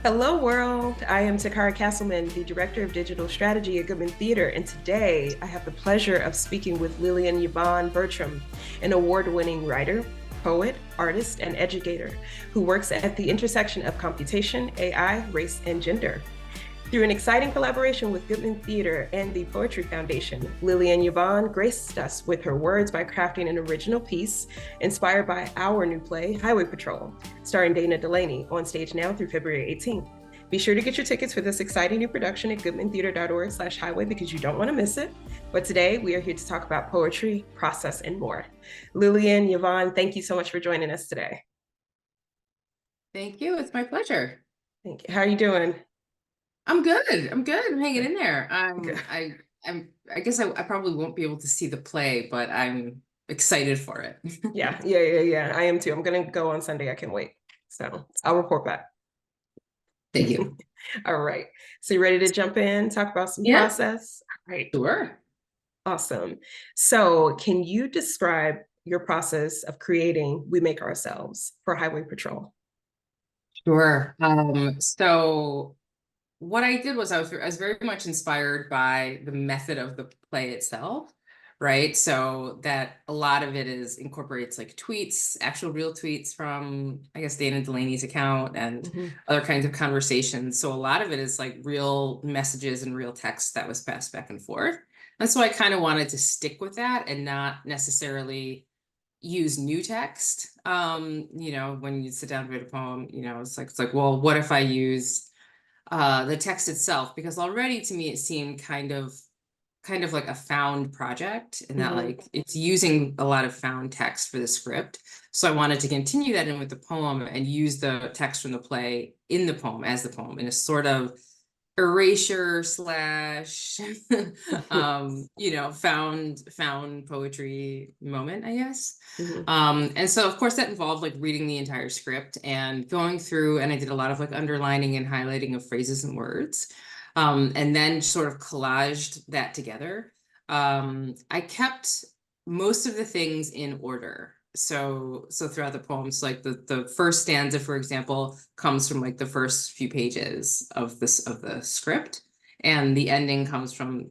Hello, world. I am Toccara Castleman, the Director of Digital Strategy at Goodman Theater, and today I have the pleasure of speaking with Lillian-Yvonne Bertram, an award-winning writer, poet, artist, and educator who works at the intersection of computation, AI, race, and gender. Through an exciting collaboration with Goodman Theater and the Poetry Foundation, Lillian-Yvonne graced us with her words by crafting an original piece inspired by our new play, Highway Patrol, starring Dana Delaney, on stage now through February 18th. Be sure to get your tickets for this exciting new production at goodmantheater.org/highway because you don't want to miss it. But today we are here to talk about poetry, process, and more. Lillian-Yvonne, thank you so much for joining us today. Thank you. It's my pleasure. Thank you. How are you doing? I'm good. I'm hanging in there. Good. I guess I probably won't be able to see the play, but I'm excited for it. Yeah. I am too. I'm gonna go on Sunday. I can't wait. So I'll report back. Thank you. All right. So you ready to jump in, talk about some process? All right. Sure. Awesome. So can you describe your process of creating We Make Ourselves for Highway Patrol? Sure. So what I did was I was very much inspired by the method of the play itself, right? So that a lot of it incorporates like tweets, actual real tweets from, I guess, Dana Delaney's account and other kinds of conversations. So a lot of it is like real messages and real text that was passed back and forth. And so I kind of wanted to stick with that and not necessarily use new text. When you sit down to write a poem, it's like, well, what if I use the text itself, because already to me it seemed kind of like a found project, and that like it's using a lot of found text for the script. So I wanted to continue that in with the poem and use the text from the play in the poem as the poem in a sort of erasure slash found poetry moment, I guess. And so of course that involved like reading the entire script and going through, and I did a lot of like underlining and highlighting of phrases and words, and then sort of collaged that together. I kept most of the things in order. So throughout the poems, like the first stanza, for example, comes from like the first few pages of the script, and the ending comes from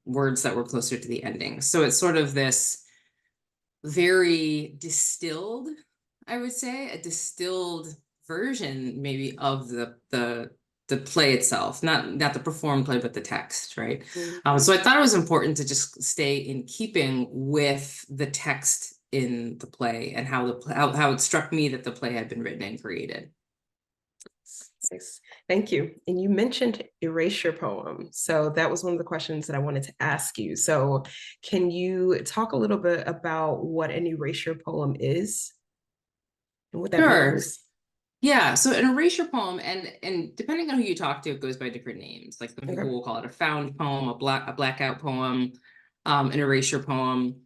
words that were closer to the ending. So it's sort of this very distilled, I would say, a distilled version maybe of the play itself, not the performed play, but the text, right? So I thought it was important to just stay in keeping with the text in the play and how it struck me that the play had been written and created. Nice. Thank you. And you mentioned erasure poem. So that was one of the questions that I wanted to ask you. So can you talk a little bit about what an erasure poem is and what that Sure. means? Yeah, so an erasure poem, and depending on who you talk to, it goes by different names. Like some people will call it a found poem, a blackout poem, an erasure poem.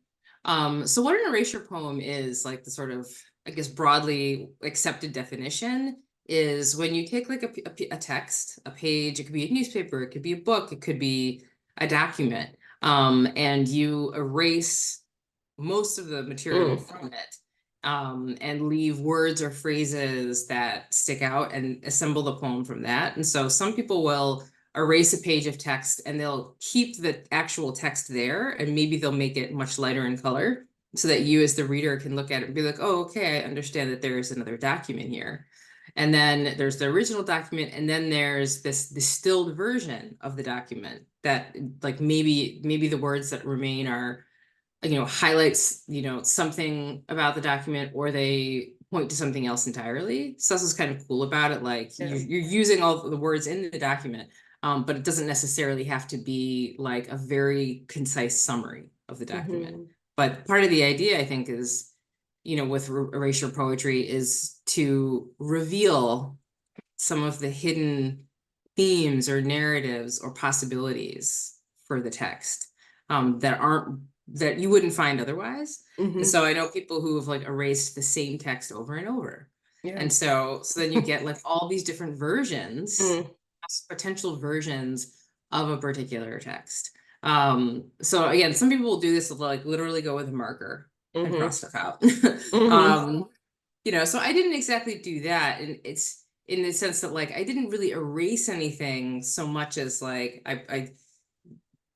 So what an erasure poem is, like the sort of, I guess, broadly accepted definition, is when you take like a text, a page, it could be a newspaper, it could be a book, it could be a document, and you erase most of the material from it, and leave words or phrases that stick out and assemble the poem from that. And so some people will erase a page of text and they'll keep the actual text there, and maybe they'll make it much lighter in color so that you as the reader can look at it and be like, oh, okay, I understand that there is another document here. And then there's the original document, and then there's this distilled version of the document that like maybe the words that remain are, highlights, something about the document, or they point to something else entirely. So that's what's kind of cool about it. Like you're using all the words in the document, but it doesn't necessarily have to be like a very concise summary of the document. But part of the idea, I think, is, with erasure poetry is to reveal some of the hidden themes or narratives or possibilities for the text, that you wouldn't find otherwise. And so I know people who have like erased the same text over and over. And so then you get like all these different versions, potential versions of a particular text. So again, some people will do this, like literally go with a marker and cross stuff out. So I didn't exactly do that. And it's in the sense that like I didn't really erase anything so much as like I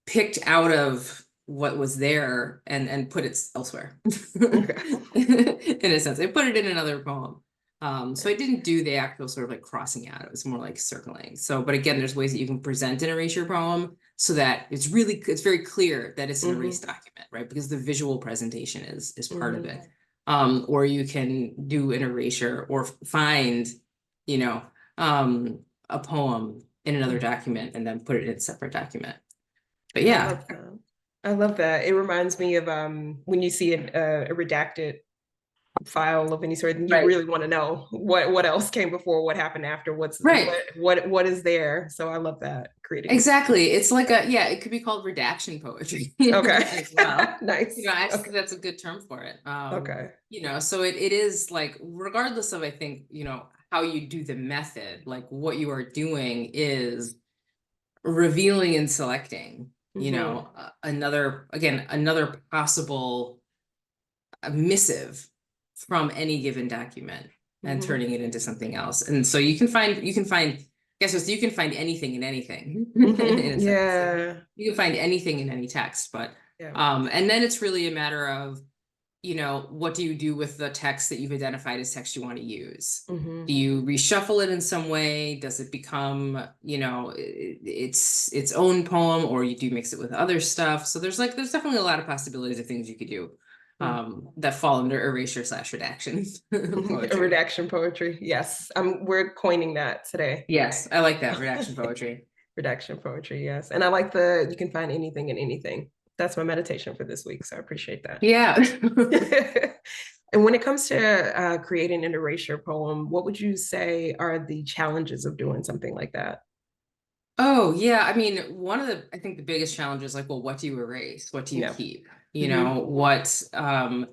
picked out of what was there and put it elsewhere. Okay. In a sense, I put it in another poem. So I didn't do the actual sort of like crossing out. It was more like circling. So, but again, there's ways that you can present an erasure poem so that it's very clear that it's an erased document, right? Because the visual presentation is part of it. Or you can do an erasure or find, you know, a poem in another document and then put it in a separate document. But I yeah. love that. I love that. It reminds me of when you see a redacted file of any sort, and you Right. really want to know what else came before, what happened after, Right. what is there. So I love that creating. Exactly. It's like it could be called redaction poetry Okay. as well. Nice. You know, actually Okay. that's a good term for it. Okay. You know, so it is like, regardless of, I think, you know, how you do the method, like what you are doing is revealing and selecting, you know, another possible missive from any given document and turning it into something else. And so you can find guess what, you can find anything in anything. In a sense. Yeah. You can find anything in any text, but Yeah. and then it's really a matter of, you know, what do you do with the text that you've identified as text you want to use? Do you reshuffle it in some way? Does it become, you know, its own poem, or you do mix it with other stuff? So there's definitely a lot of possibilities of things you could do that fall under erasure / redaction poetry. Redaction poetry. Yes. We're coining that today. Yes, I like that, redaction poetry. Redaction poetry, yes. And I like you can find anything in anything. That's my meditation for this week, so I appreciate that. Yeah. And when it comes to creating an erasure poem, what would you say are the challenges of doing something like that? Oh, yeah. I mean, I think the biggest challenge is like, well, what do you erase? What do you Yeah. keep? You know, what, how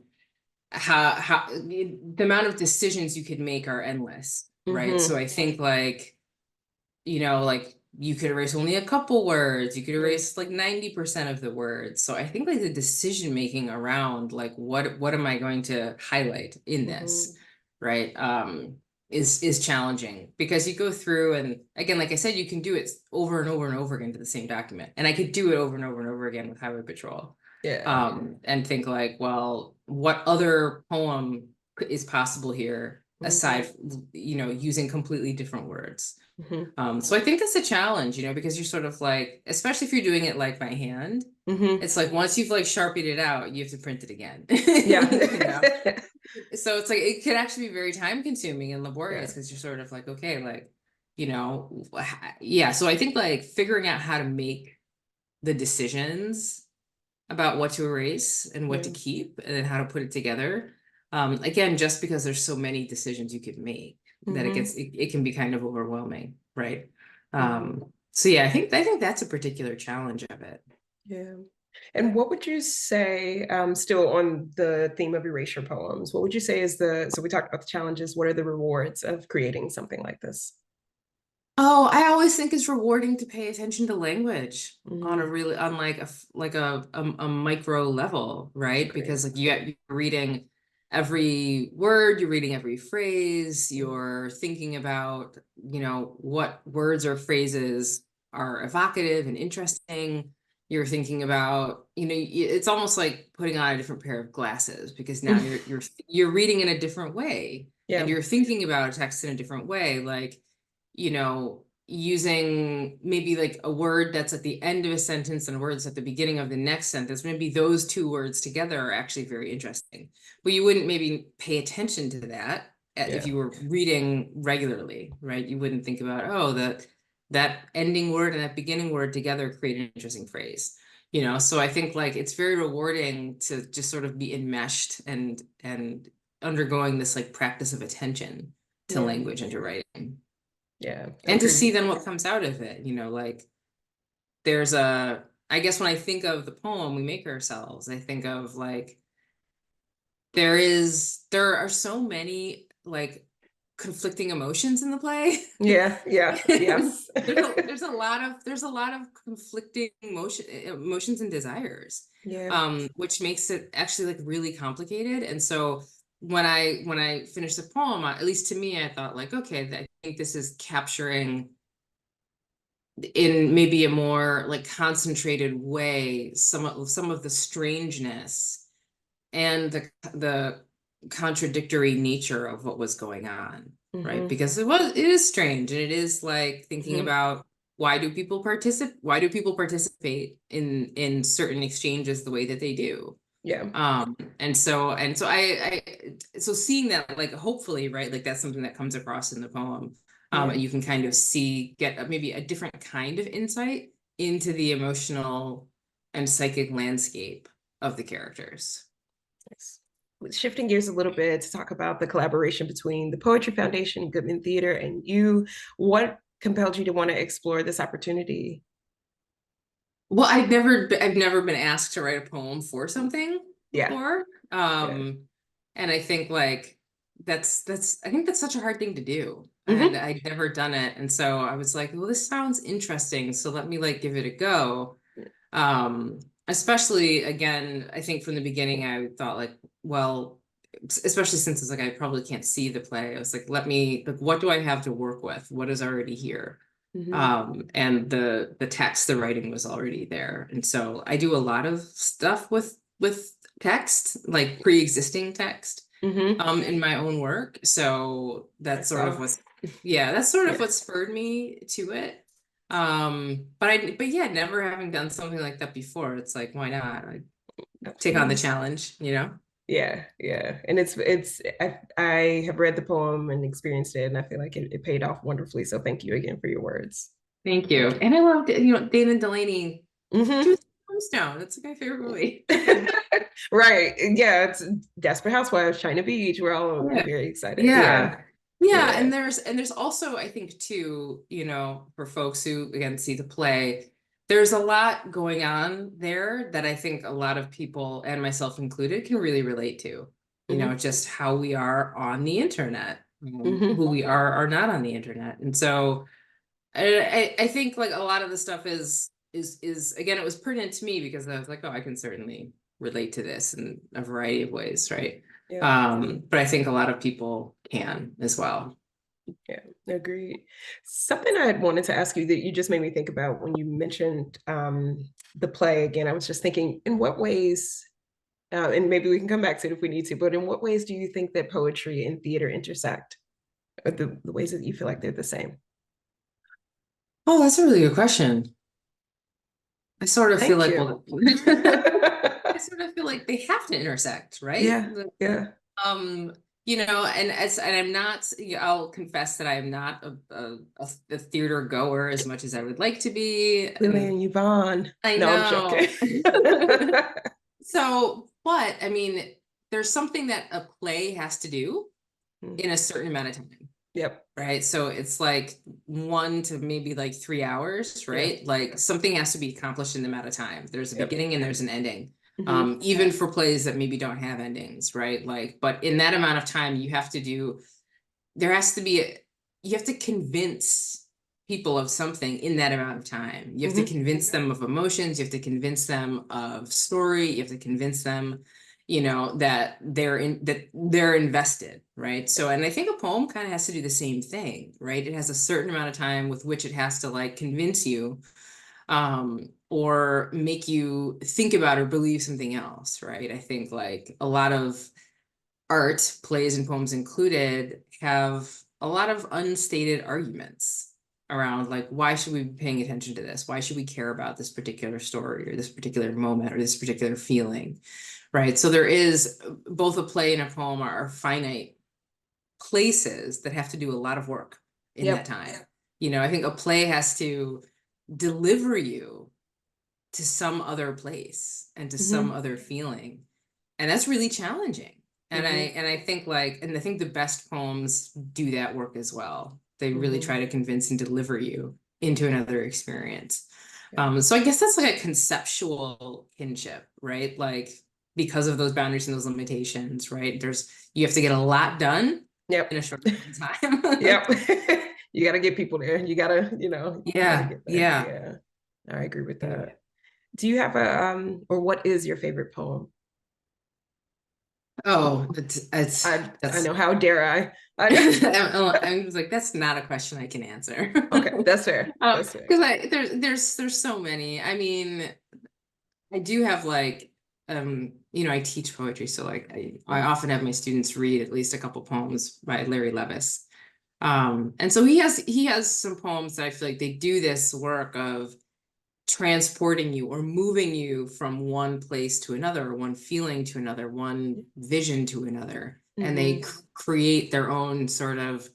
the amount of decisions you could make are endless, right? So I think like, you know, like you could erase only a couple words, you could erase like 90% of the words. So I think like the decision making around like what am I going to highlight in this, right? Is challenging because you go through, and again, like I said, you can do it over and over and over again to the same document. And I could do it over and over and over again with Highway Patrol. Yeah. And think like, well, what other poem is possible here aside, you know, using completely different words. So I think that's a challenge, you know, because you're sort of like, especially if you're doing it like by hand, it's like once you've like Sharpied it out, you have to print it again. Yeah. You know? So it's like it could actually be very time consuming and laborious because you're sort of like, okay, like, you know, yeah. So I think like figuring out how to make the decisions about what to erase and what to keep and then how to put it together. Again, just because there's so many decisions you could make that it can be kind of overwhelming, right? So yeah, I think that's a particular challenge of it. Yeah. And what would you say, still on the theme of erasure poems, what would you say is so we talked about the challenges, what are the rewards of creating something like this? Oh, I always think it's rewarding to pay attention to language on a really, on like a micro level, right? Because like you're reading every word, you're reading every phrase, you're thinking about, you know, what words or phrases are evocative and interesting. You're thinking about, you know, it's almost like putting on a different pair of glasses because now you're reading in a different way and you're thinking about a text in a different way, like, you know, using maybe like a word that's at the end of a sentence and a word that's at the beginning of the next sentence. Maybe those two words together are actually very interesting, but you wouldn't maybe pay attention to that if you were reading regularly, right? You wouldn't think about, oh, that ending word and that beginning word together create an interesting phrase, you know? So I think like it's very rewarding to just sort of be enmeshed and undergoing this like practice of attention to language and to writing. Yeah. And to see then what comes out of it, you know, like I guess when I think of the poem we make ourselves, I think of like, there are so many like conflicting emotions in the play. Yeah. Yes. There's a lot of conflicting emotions and desires, Yeah. which makes it actually like really complicated. And so when I finished the poem, at least to me, I thought like, okay, I think this is capturing in maybe a more like concentrated way some of the strangeness and the contradictory nature of what was going on, right? Mm-hmm. Because it is strange, and it is like thinking Mm-hmm. about why do people participate in certain exchanges the way that they do. Yeah. And so seeing that, like, hopefully, right, like that's something that comes across in the poem. Yeah. And you can kind of get maybe a different kind of insight into the emotional and psychic landscape of the characters. Nice. Shifting gears a little bit to talk about the collaboration between the Poetry Foundation, Goodman Theater, and you, what compelled you to want to explore this opportunity? Well, I've never been asked to write a poem for something Yeah. before. Yeah. And I think like I think that's such a hard thing to do. And Mm-hmm. I'd never done it. And so I was like, well, this sounds interesting. So let me like give it a go. Especially again, I think from the beginning I thought like, well, especially since it's like I probably can't see the play. I was like, let me like, what do I have to work with? What is already here? Mm-hmm. And the text, the writing was already there. And so I do a lot of stuff with text, like pre-existing text, Mm-hmm. in my own work. So I that's sort of saw. what's yeah, that's sort of Yeah. what spurred me to it. But yeah, never having done something like that before, it's like, why not? I take on the Absolutely. challenge, you know? Yeah, yeah. And I have read the poem and experienced it, and I feel like it paid off wonderfully. So thank you again for your words. Thank you. Thank you. And I loved, Dana Delaney, Mm-hmm. Truth Tombstone. It's my favorite movie. Right. Yeah, it's Desperate Housewives, China Beach. We're all Yeah. very excited. Yeah. Yeah. Yeah, Yeah. and there's also, I think too, for folks who again see the play, there's a lot going on there that I think a lot of people, and myself included, can really relate to. Mm-hmm. Just how we are on the internet, Mm-hmm. who we are not on the internet. And so I think like a lot of the stuff is again, it was pertinent to me because I was like, oh, I can certainly relate to this in a variety of ways, right? Yeah. But I think a lot of people can as well. Yeah. Agreed. Something I had wanted to ask you that you just made me think about when you mentioned the play again. I was just thinking, in what ways, and maybe we can come back to it if we need to, but in what ways do you think that poetry and theater intersect? Or the ways that you feel like they're the same? Oh, that's a really good question. I sort of feel Thank like, you. well, I sort of feel like they have to intersect, right? Yeah. Yeah. Um, and I'm not, I'll confess that I'm not a theater goer as much as I would like to be. And Lillian-Yvonne. I No, I'm know. joking. So, but I mean, there's something that a play has to do in a certain amount of time, Yep. right? So it's like 1 to maybe like 3 hours, Yep. right? Like something has to be accomplished in the amount of time. There's a Yep. beginning and there's an ending. Mm-hmm. Even for plays that maybe don't have endings, right? Like, but in that amount of time, there has to be you have to convince people of something in that amount of time. You have to Mm-hmm. convince them of emotions, you have to convince them of story, you have to convince them, that they're invested, right? So, and I think a poem kind of has to do the same thing, right? It has a certain amount of time with which it has to like convince you, or make you think about or believe something else, right? I think like a lot of art, plays and poems included, have a lot of unstated arguments around like, why should we be paying attention to this? Why should we care about this particular story or this particular moment or this particular feeling, right? So there is both a play and a poem are finite places that have to do a lot of work in that Yep. time. I think a play has to deliver you to some other place and to some Mm-hmm. other feeling, and that's really challenging. And Mm-hmm. I think like, and I think the best poems do that work as well. They really Mm-hmm. try to convince and deliver you into another experience. Yep. So I guess that's like a conceptual kinship, right? Like, because of those boundaries and those limitations, right? You have to get a lot done Yep. in a short amount of time. Yep. You got to get people there. You got to Yeah, get there. yeah. Yeah. I agree with Yeah. that. Do you have or what is your favorite poem? Oh, it's I that's know, how dare I? I know. I'm just like, that's not a question I can answer. Okay, that's fair. That's fair. Because there's so many. I mean, I do have like I teach poetry, so like I often have my students read at least a couple poems by Larry Levis. And so he has some poems that I feel like they do this work of transporting you or moving you from one place to another, or one feeling to another, one vision to another. And they Mm-hmm. create their own sort of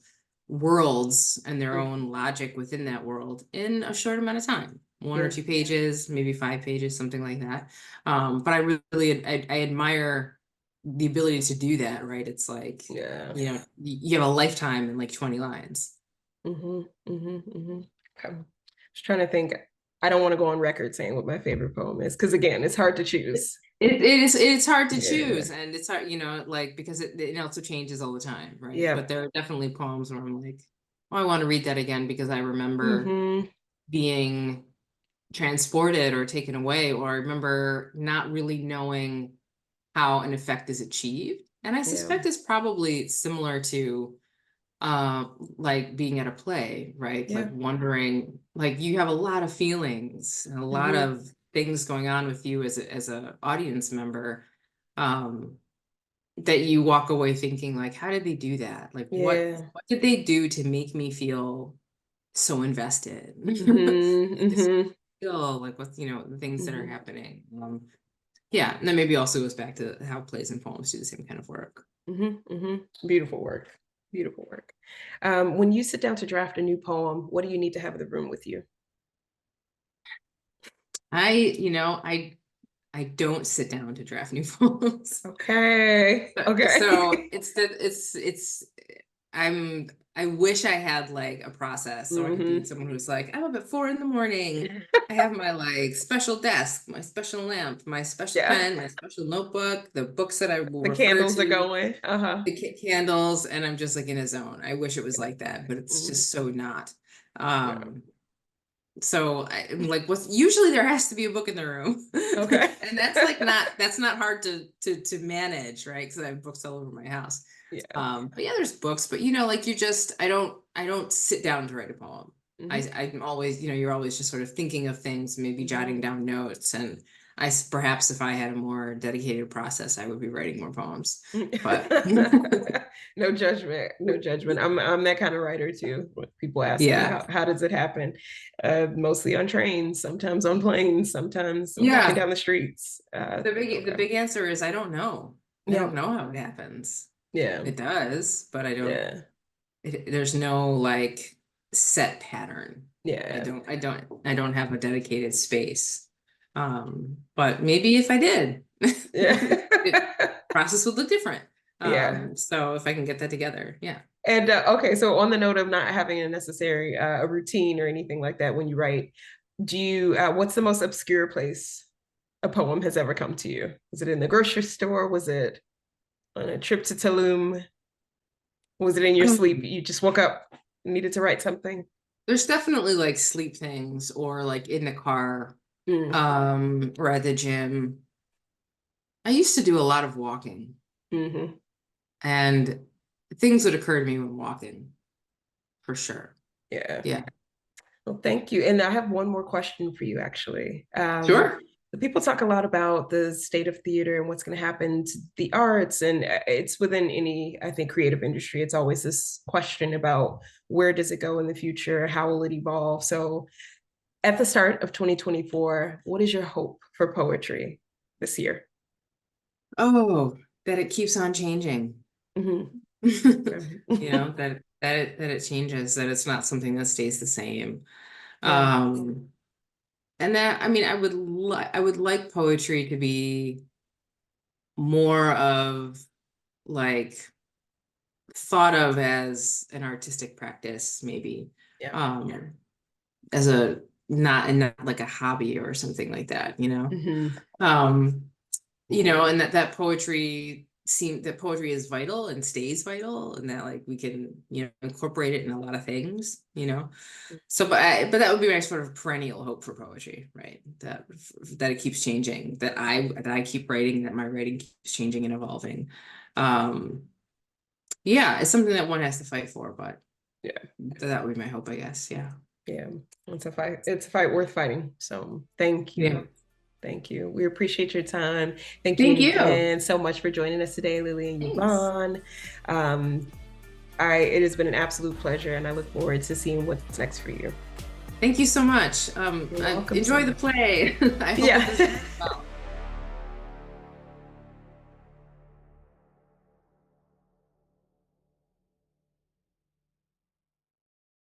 worlds and their Mm-hmm. own logic within that world in a short amount of time, one or Yeah. two pages, maybe 5 pages, something like that. But I really I admire the ability to do that, right? It's like, Yeah. you have a lifetime in like 20 lines. Mm-hmm. Mm-hmm. Mm-hmm. Okay. Just trying to think. I don't want to go on record saying what my favorite poem is, because again, it's hard to choose. It's hard to Yeah. choose, and it's hard, like, because it also changes all the time, right? Yeah. But there are definitely poems where I'm like, oh, I want to read that again because I remember Mm-hmm. being transported or taken away, or I remember not really knowing how an effect is achieved. And I Yeah. suspect it's probably similar to uh like being at a play, right? Like Yeah. wondering, like you have a lot of feelings and a lot Mm-hmm. of things going on with you as a audience member, um that you walk away thinking like, how did they do that? Like Yeah. what did they do to make me feel so invested? Mm-hmm. Just Mm-hmm. feel like what's, the things that are Mm-hmm. happening. Yeah, and then maybe also goes back to how plays and poems do the same kind of work. Mm-hmm. Mm-hmm. Beautiful work. Beautiful work. When you sit down to draft a new poem, what do you need to have in the room with you? I, I don't sit down to draft new poems. Okay. So Okay. I wish I had like a process so I could be Mm-hmm. someone who's like, I'm up at 4 a.m. I have my like special desk, my special lamp, my special Yeah. pen, my special notebook, the books that I will The refer candles are to, going. Uh-huh. the candles, and I'm just like in a zone. I wish it was like that, but it's Mhm. just so not. Yeah. Um, so I'm like, what's usually there has to be a book in the room, Okay. and that's not hard to manage, right? Because I have books all over my house. Yeah. But yeah, there's books, but like I don't sit down to write a poem. Hmm. I'm always, you're always just sort of thinking of things, maybe Hmm. jotting down notes, and perhaps if I had a more dedicated process, I would be writing more poems. But No judgment. No judgment. I'm that kind of writer too. When people ask me yeah, how does it happen? Mostly on trains, sometimes on planes, sometimes walking yeah. down the streets. The big answer is I don't know. I Yeah. don't know how it happens. Yeah. It does, but I don't. Yeah. There's no like set pattern. I Yeah. don't. I don't. I don't have a dedicated space. But maybe if I did, Yeah. it process would look different. Yeah. So if I can get that together, yeah. And okay, so on the note of not having a necessary a routine or anything like that when you write, do you what's the most obscure place a poem has ever come to you? Was it in the grocery store? Was it on a trip to Tulum? Was it in your sleep? You just woke up, needed to write something? There's definitely like sleep things, or like in the car, Mm. or at the gym. I used to do a lot of walking, Hmm. and things would occur to me when walking, for sure. Yeah. Yeah. Well, thank you. And I have one more question for you, actually. Sure. The people talk a lot about the state of theater and what's going to happen to the arts, and it's within any, I think, creative industry. It's always this question about where does it go in the future? How will it evolve? So, at the start of 2024, what is your hope for poetry this year? Oh, that it keeps on changing. Hmm. That it changes, that it's not something that stays the same. Yeah. Um, and that, I mean, I would like poetry to be more of like thought of as an artistic practice, maybe. Yeah. Um, as a not like a hobby or something like that. Hmm. Um, and that poetry poetry is vital and stays vital, and that like we can, you know, incorporate it in a lot of things, you know. So but that would be my sort of perennial hope for poetry, right? That it keeps changing, that I keep writing, that my writing keeps changing and evolving. Yeah, it's something that one has to fight for, but yeah, that would be my hope, I guess. Yeah, it's a fight. It's a fight worth fighting. So thank you. yeah. Thank you. We appreciate your time. Thank Thank you you. again so much for joining us today, Lillian-Yvonne. It has been an absolute pleasure, and I look forward to seeing what's next for you. Thank you so much. Enjoy the play. I hope it does well.